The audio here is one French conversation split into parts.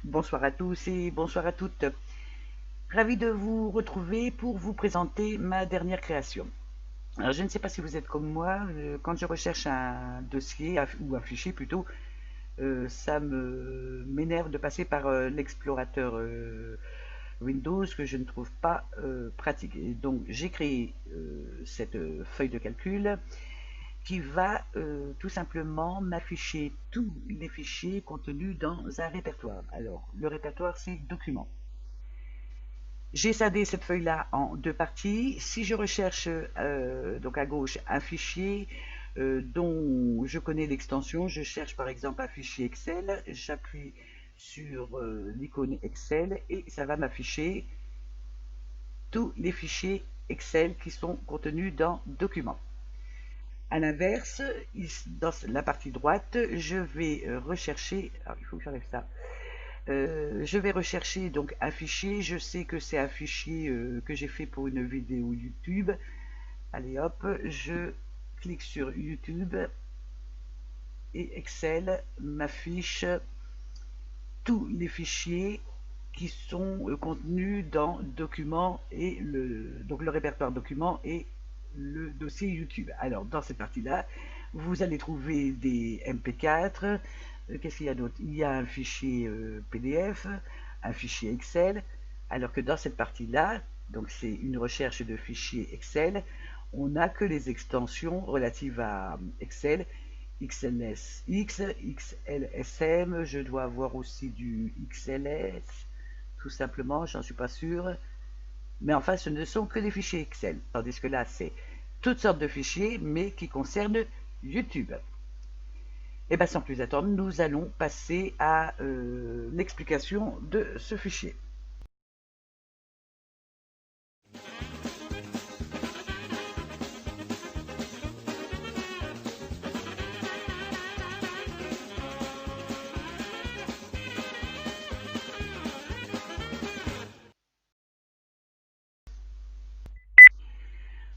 Bonsoir à tous et bonsoir à toutes. Ravi de vous retrouver pour vous présenter ma dernière création. Alors, je ne sais pas si vous êtes comme moi, quand je recherche un dossier ou un fichier plutôt, ça m'énerve de passer par l'explorateur Windows que je ne trouve pas pratique. Et donc, j'ai créé cette feuille de calcul qui va tout simplement m'afficher tous les fichiers contenus dans un répertoire. Alors, le répertoire, c'est document. J'ai scindé cette feuille-là en deux parties. Si je recherche donc à gauche un fichier dont je connais l'extension, je cherche par exemple un fichier Excel, j'appuie sur l'icône Excel et ça va m'afficher tous les fichiers Excel qui sont contenus dans Documents. À l'inverse, dans la partie droite, je vais rechercher, alors il faut que j'enlève ça, je vais rechercher donc un fichier, je sais que c'est un fichier que j'ai fait pour une vidéo YouTube. Allez hop, je clique sur YouTube et Excel m'affiche tous les fichiers qui sont contenus dans documents et donc le répertoire documents et le dossier YouTube. Alors dans cette partie-là, vous allez trouver des MP4. Qu'est-ce qu'il y a d'autre? Il y a un fichier PDF, un fichier Excel, alors que dans cette partie-là, donc c'est une recherche de fichiers Excel, on n'a que les extensions relatives à Excel, XLSX, XLSM, je dois avoir aussi du XLS, tout simplement, j'en suis pas sûr. Mais enfin, ce ne sont que des fichiers Excel, tandis que là, c'est toutes sortes de fichiers, mais qui concernent YouTube. Et bien, sans plus attendre, nous allons passer à l'explication de ce fichier.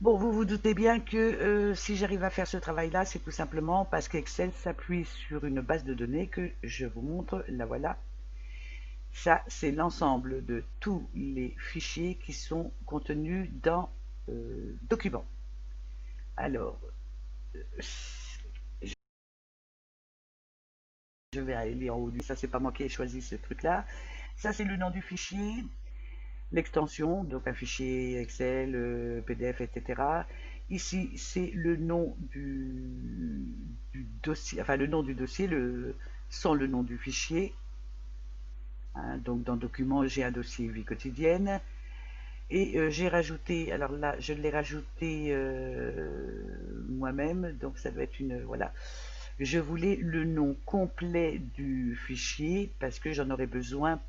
Bon, vous vous doutez bien que si j'arrive à faire ce travail-là, c'est tout simplement parce qu'Excel s'appuie sur une base de données que je vous montre, la voilà. Ça, c'est l'ensemble de tous les fichiers qui sont contenus dans Documents. Alors, je vais aller en haut ça c'est pas moi qui ai choisi ce truc-là. Ça, c'est le nom du fichier, l'extension, donc un fichier Excel, PDF, etc. Ici, c'est le nom du dossier, enfin le nom du dossier, sans le nom du fichier. Hein, donc dans Documents, j'ai un dossier vie quotidienne. Et j'ai rajouté, alors là, je l'ai rajouté moi-même, donc ça doit être une, voilà. Je voulais le nom complet du fichier parce que j'en aurais besoin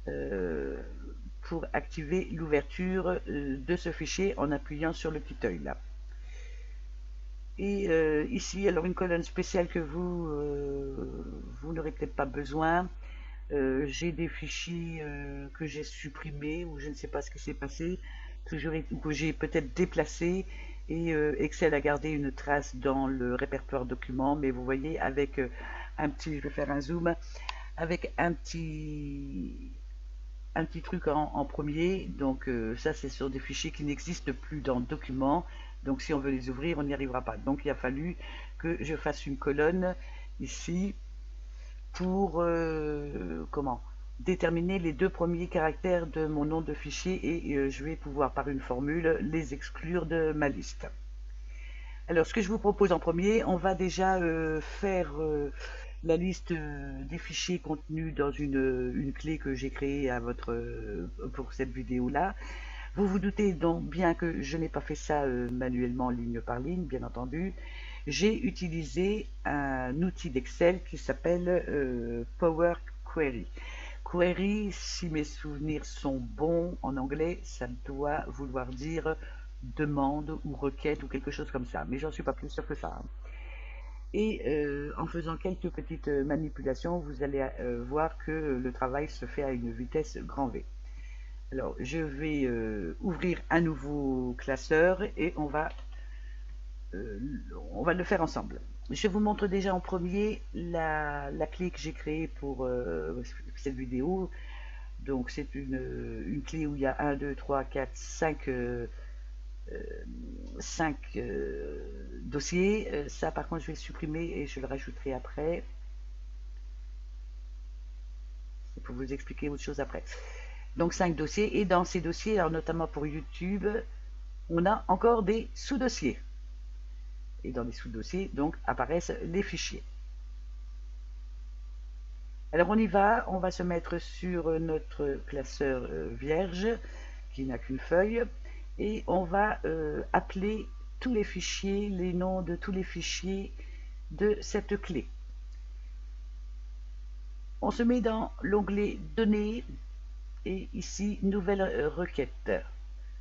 euh, pour activer l'ouverture de ce fichier en appuyant sur le petit œil là. Et ici, alors une colonne spéciale que vous n'aurez peut-être pas besoin. J'ai des fichiers que j'ai supprimés ou je ne sais pas ce qui s'est passé, ou que j'ai peut-être déplacé et Excel a gardé une trace dans le répertoire documents, mais vous voyez avec un petit, je vais faire un zoom, avec un petit truc en premier, donc ça c'est sur des fichiers qui n'existent plus dans documents, donc si on veut les ouvrir on n'y arrivera pas, donc il a fallu que je fasse une colonne ici pour comment déterminer les deux premiers caractères de mon nom de fichier et je vais pouvoir par une formule les exclure de ma liste. Alors ce que je vous propose en premier, on va déjà faire la liste des fichiers contenus dans une clé que j'ai créée pour cette vidéo là. Vous vous doutez donc bien que je n'ai pas fait ça manuellement ligne par ligne, bien entendu. J'ai utilisé un outil d'Excel qui s'appelle Power Query. Query, si mes souvenirs sont bons en anglais, ça doit vouloir dire demande ou requête ou quelque chose comme ça, mais j'en suis pas plus sûr que ça. Hein. Et en faisant quelques petites manipulations, vous allez voir que le travail se fait à une vitesse grand V. Alors, je vais ouvrir un nouveau classeur et on va le faire ensemble. je vous montre déjà en premier la clé que j'ai créée pour cette vidéo. Donc c'est une clé où il y a 1, 2, 3, 4, 5 dossiers. Ça par contre je vais le supprimer et je le rajouterai après. C'est pour vous expliquer autre chose après. Donc 5 dossiers, et dans ces dossiers, alors notamment pour YouTube, on a encore des sous-dossiers. Et dans les sous-dossiers, donc, apparaissent les fichiers. Alors on y va, on va se mettre sur notre classeur vierge, qui n'a qu'une feuille, et on va appeler tous les fichiers, les noms de tous les fichiers de cette clé. On se met dans l'onglet Données, et ici, Nouvelle requête.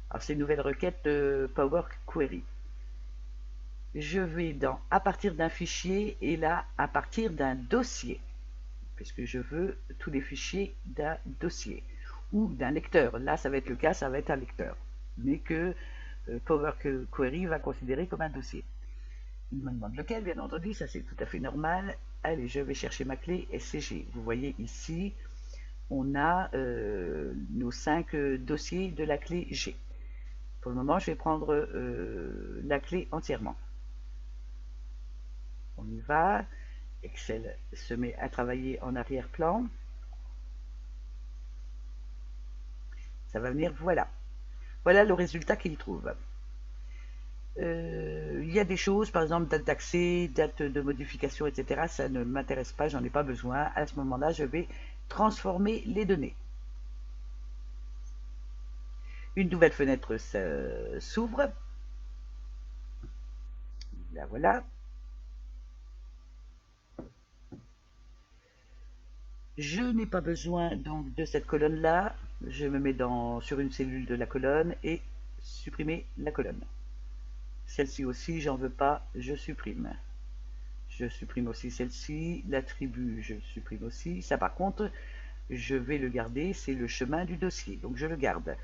Alors c'est une nouvelle requête Power Query. Je vais dans à partir d'un fichier et là à partir d'un dossier, puisque je veux tous les fichiers d'un dossier ou d'un lecteur. Là ça va être le cas, ça va être un lecteur, mais que Power Query va considérer comme un dossier. Il me demande lequel, bien entendu, ça c'est tout à fait normal. Allez, je vais chercher ma clé SCG. Vous voyez ici, on a nos 5 dossiers de la clé G. Pour le moment, je vais prendre la clé entièrement. On y va. Excel se met à travailler en arrière-plan. Ça va venir, voilà. Voilà le résultat qu'il trouve. Il y a des choses, par exemple date d'accès, date de modification, etc. Ça ne m'intéresse pas, j'en ai pas besoin. À ce moment-là, je vais transformer les données. Une nouvelle fenêtre s'ouvre. La voilà. Je n'ai pas besoin donc de cette colonne-là. Je me mets sur une cellule de la colonne et supprimer la colonne. Celle-ci aussi, j'en veux pas, je supprime. Je supprime aussi celle-ci, l'attribut, je supprime aussi. Ça par contre, je vais le garder, c'est le chemin du dossier, donc je le garde.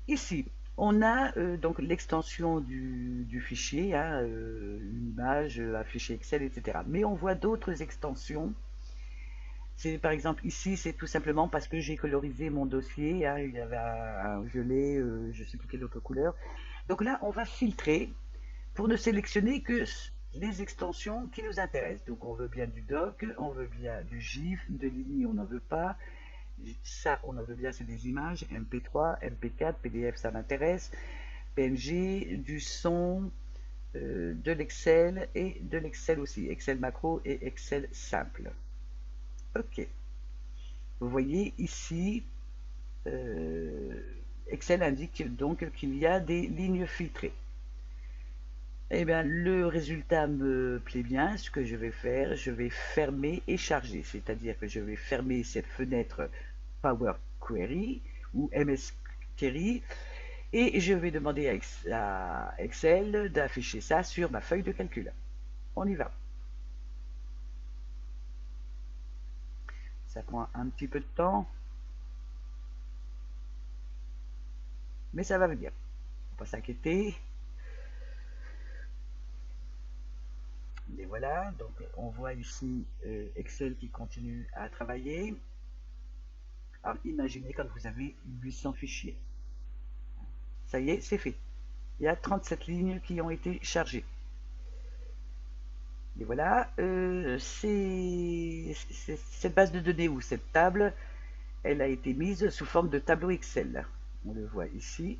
Ici, on a donc l'extension du fichier, hein, une image, un fichier Excel, etc. Mais on voit d'autres extensions. C'est par exemple ici, c'est tout simplement parce que j'ai colorisé mon dossier, hein, il y avait un violet, je ne sais plus quelle autre couleur. Donc là, on va filtrer pour ne sélectionner que les extensions qui nous intéressent. Donc on veut bien du doc, on veut bien du GIF, de l'INI on n'en veut pas. Ça, on en veut bien, c'est des images, MP3, MP4, PDF, ça m'intéresse. PNG, du son, de l'Excel et de l'Excel aussi. Excel macro et Excel simple. Ok. Vous voyez ici, Excel indique donc qu'il y a des lignes filtrées. Eh bien, le résultat me plaît bien. Ce que je vais faire, je vais fermer et charger. C'est-à-dire que je vais fermer cette fenêtre Power Query ou MS Query et je vais demander à Excel d'afficher ça sur ma feuille de calcul. On y va. Ça prend un petit peu de temps, mais ça va venir. Faut pas s'inquiéter. Et voilà, donc on voit ici Excel qui continue à travailler. Alors imaginez quand vous avez 800 fichiers. Ça y est, c'est fait. Il y a 37 lignes qui ont été chargées. Et voilà, cette base de données ou cette table, elle a été mise sous forme de tableau Excel. On le voit ici.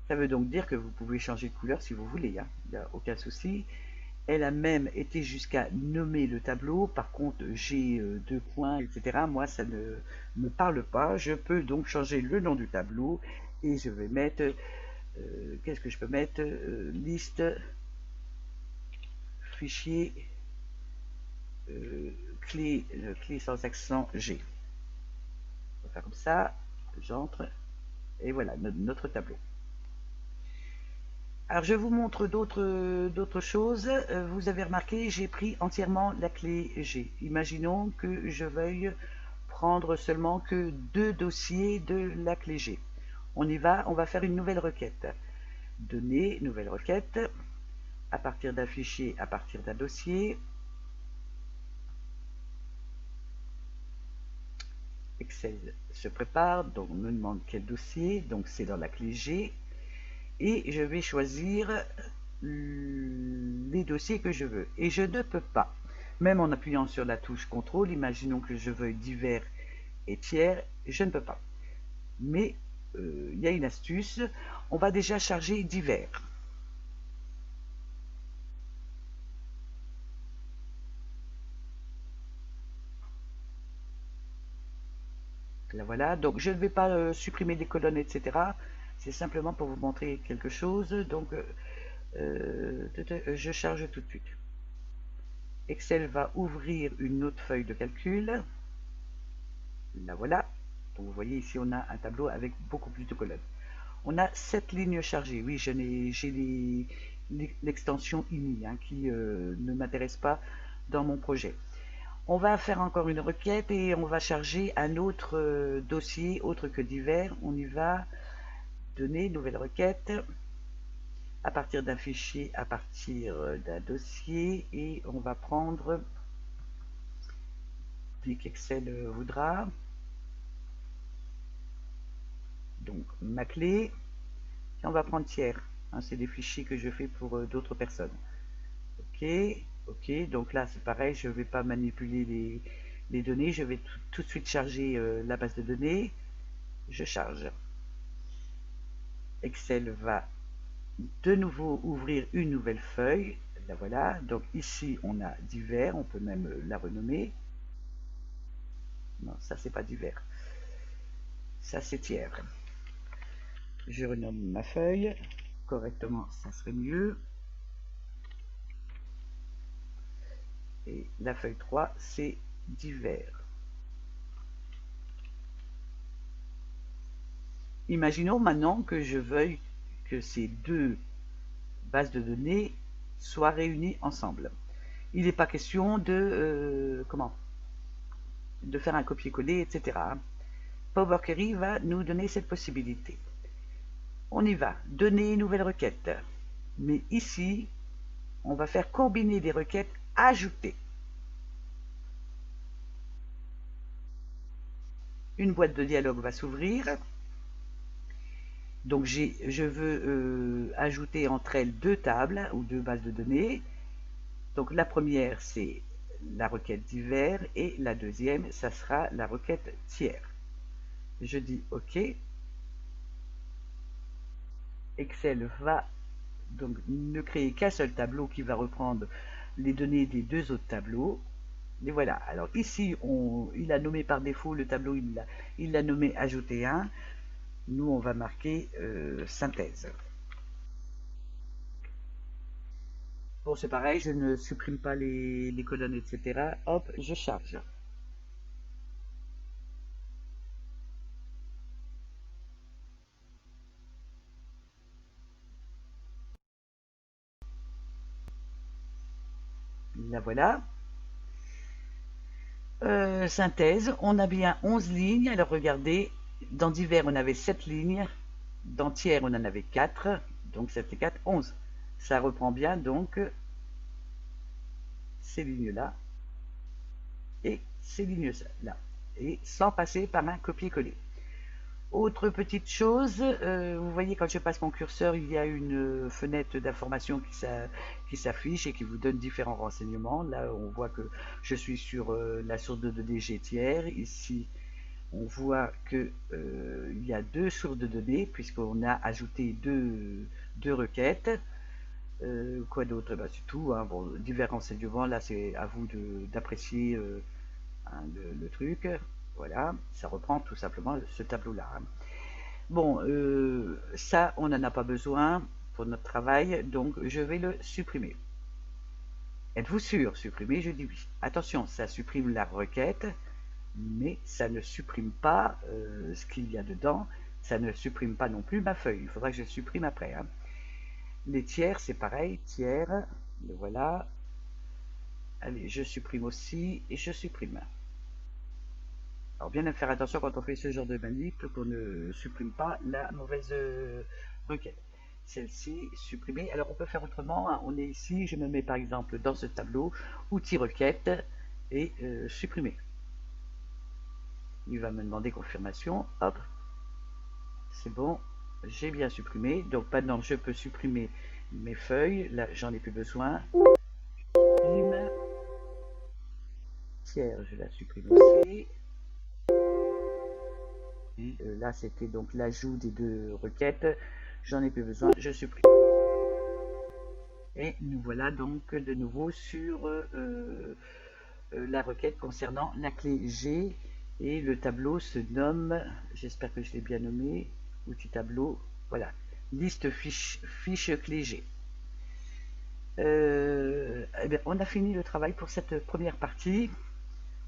Ça veut donc dire que vous pouvez changer de couleur si vous voulez, hein. Il n'y a aucun souci. Elle a même été jusqu'à nommer le tableau. Par contre, j'ai deux points, etc. Moi, ça ne me parle pas. Je peux donc changer le nom du tableau et je vais mettre, qu'est-ce que je peux mettre, liste, fichier, clé sans accent G. On va faire comme ça, j'entre et voilà notre tableau. Alors je vous montre d'autres choses. Vous avez remarqué, j'ai pris entièrement la clé G. Imaginons que je veuille prendre seulement que 2 dossiers de la clé G. On y va, on va faire une nouvelle requête. Données, nouvelle requête. à partir d'un fichier, à partir d'un dossier. Excel se prépare, donc on me demande quel dossier, donc c'est dans la clé G, et je vais choisir les dossiers que je veux. Et je ne peux pas, même en appuyant sur la touche contrôle, imaginons que je veuille divers et tiers, je ne peux pas. Mais il y a une astuce, on va déjà charger divers. Là voilà, donc je ne vais pas supprimer les colonnes, etc. C'est simplement pour vous montrer quelque chose. Donc je charge tout de suite. Excel va ouvrir une autre feuille de calcul. La voilà. Donc vous voyez ici on a un tableau avec beaucoup plus de colonnes. On a 7 lignes chargées. Oui, j'ai l'extension INI qui ne m'intéresse pas dans mon projet. On va faire encore une requête et on va charger un autre dossier, autre que divers. On y va, donner, nouvelle requête, à partir d'un fichier, à partir d'un dossier, et on va prendre, dès qu'Excel voudra, donc ma clé, et on va prendre tiers. C'est des fichiers que je fais pour d'autres personnes. Ok, ok, donc là c'est pareil, je ne vais pas manipuler les données, je vais tout de suite charger la base de données. Je charge. Excel va de nouveau ouvrir une nouvelle feuille. La voilà. Donc ici on a divers, on peut même la renommer. Non, ça c'est pas divers. Ça c'est tiers. Je renomme ma feuille. Correctement, ça serait mieux. Et la feuille 3, c'est divers. Imaginons maintenant que je veuille que ces deux bases de données soient réunies ensemble. Il n'est pas question de faire un copier-coller, etc. Power Query va nous donner cette possibilité. On y va, donner nouvelle requête. Mais ici, on va faire combiner des requêtes ajoutées. Une boîte de dialogue va s'ouvrir. Donc je veux ajouter entre elles deux tables ou deux bases de données. Donc la première, c'est la requête divers et la deuxième, ça sera la requête tiers. Je dis OK. Excel va donc ne créer qu'un seul tableau qui va reprendre les données des deux autres tableaux. Et voilà. Alors ici, il a nommé par défaut le tableau, il l'a nommé ajouter un. Nous, on va marquer synthèse. Bon, c'est pareil, je ne supprime pas les colonnes, etc. Hop, je charge. La voilà. Synthèse, on a bien 11 lignes. Alors regardez, dans divers, on avait 7 lignes. Dans tiers, on en avait 4. Donc 7 et 4, 11. Ça reprend bien donc ces lignes-là et ces lignes-là. Et sans passer par un copier-coller. Autre petite chose, vous voyez quand je passe mon curseur, il y a une fenêtre d'information qui s'affiche et qui vous donne différents renseignements. Là, on voit que je suis sur la source de données G-tiers. Ici, on voit qu'il y a deux sources de données puisqu'on a ajouté deux requêtes. Quoi d'autre? Ben, c'est tout. Bon, divers renseignements, là c'est à vous d'apprécier le truc. Voilà, ça reprend tout simplement ce tableau-là. Bon, ça, on n'en a pas besoin pour notre travail, donc je vais le supprimer. Êtes-vous sûr? Supprimer, je dis oui. Attention, ça supprime la requête, mais ça ne supprime pas ce qu'il y a dedans. Ça ne supprime pas non plus ma feuille. Il faudra que je le supprime après. Les tiers, c'est pareil. Tiers, le voilà. Allez, je supprime aussi et je supprime. Alors bien faire attention quand on fait ce genre de manip qu'on ne supprime pas la mauvaise requête. celle-ci, supprimer. Alors on peut faire autrement, hein. On est ici, je me mets par exemple dans ce tableau, outil requête et supprimer. Il va me demander confirmation, hop, c'est bon, j'ai bien supprimé. Donc maintenant je peux supprimer mes feuilles, là j'en ai plus besoin. Tiers, je la supprime aussi. Et là c'était donc l'ajout des deux requêtes, j'en ai plus besoin, je supprime. Et nous voilà donc de nouveau sur la requête concernant la clé G. Et le tableau se nomme, j'espère que je l'ai bien nommé, outil tableau, voilà, liste fiche clé G. Eh bien, on a fini le travail pour cette première partie.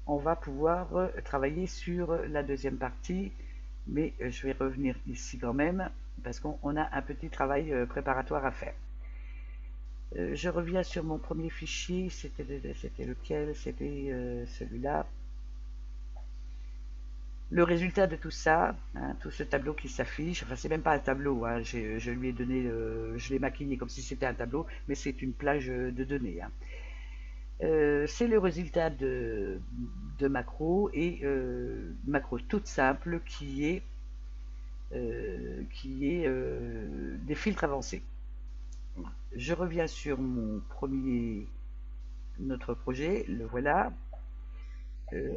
On va pouvoir travailler sur la deuxième partie, mais je vais revenir ici quand même, parce qu'on a un petit travail préparatoire à faire. Je reviens sur mon premier fichier, c'était lequel? C'était celui-là. Le résultat de tout ça, hein, tout ce tableau qui s'affiche, enfin c'est même pas un tableau, hein, je lui ai donné, je l'ai maquillé comme si c'était un tableau, mais c'est une plage de données. Hein. C'est le résultat de macros et macros toutes simples qui est des filtres avancés. Je reviens sur notre projet, le voilà.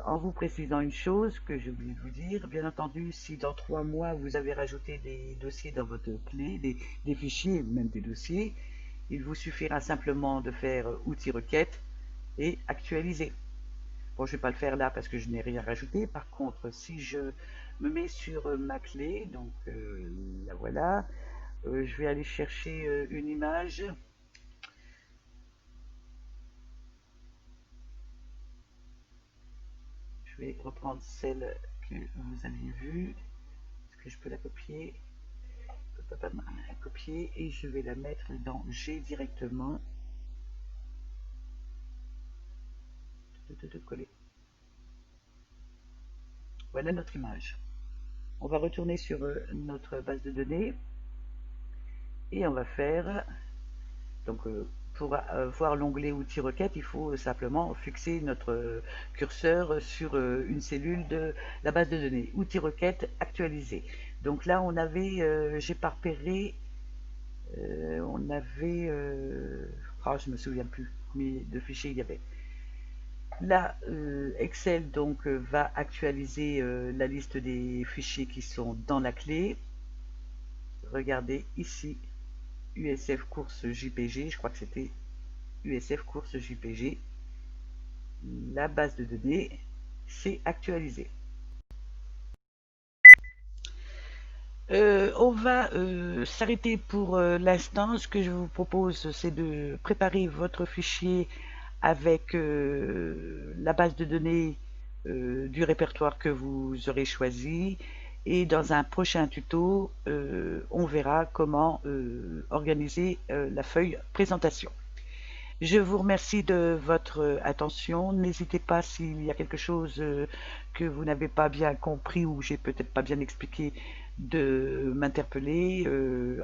En vous précisant une chose que j'ai oublié de vous dire, bien entendu, si dans 3 mois vous avez rajouté des dossiers dans votre clé, des fichiers, même des dossiers, il vous suffira simplement de faire outil requête et actualiser. Bon, je ne vais pas le faire là parce que je n'ai rien rajouté. Par contre, si je me mets sur ma clé, donc la voilà, je vais aller chercher une image. Je vais reprendre celle que vous aviez vue. Est-ce que je peux la copier? Copier et je vais la mettre dans G directement. De coller. Voilà notre image. On va retourner sur notre base de données et on va faire donc pour voir l'onglet outils requête, il faut simplement fixer notre curseur sur une cellule de la base de données. Outils requête actualisé. Donc là, on avait, j'ai pas repéré, on avait, oh, je me souviens plus combien de fichiers il y avait. Là, Excel donc va actualiser la liste des fichiers qui sont dans la clé. Regardez ici, USF course JPG, je crois que c'était USF course JPG. La base de données s'est actualisée. On va s'arrêter pour l'instant. Ce que je vous propose, c'est de préparer votre fichier avec la base de données du répertoire que vous aurez choisi. Et dans un prochain tuto, on verra comment organiser la feuille présentation. Je vous remercie de votre attention. N'hésitez pas s'il y a quelque chose que vous n'avez pas bien compris ou j'ai peut-être pas bien expliqué de m'interpeller.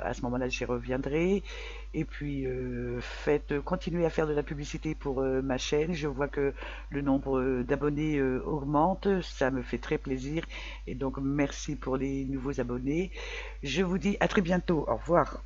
À ce moment-là, j'y reviendrai. Et puis, continuez à faire de la publicité pour ma chaîne. Je vois que le nombre d'abonnés augmente. Ça me fait très plaisir. Et donc, merci pour les nouveaux abonnés. Je vous dis à très bientôt. Au revoir.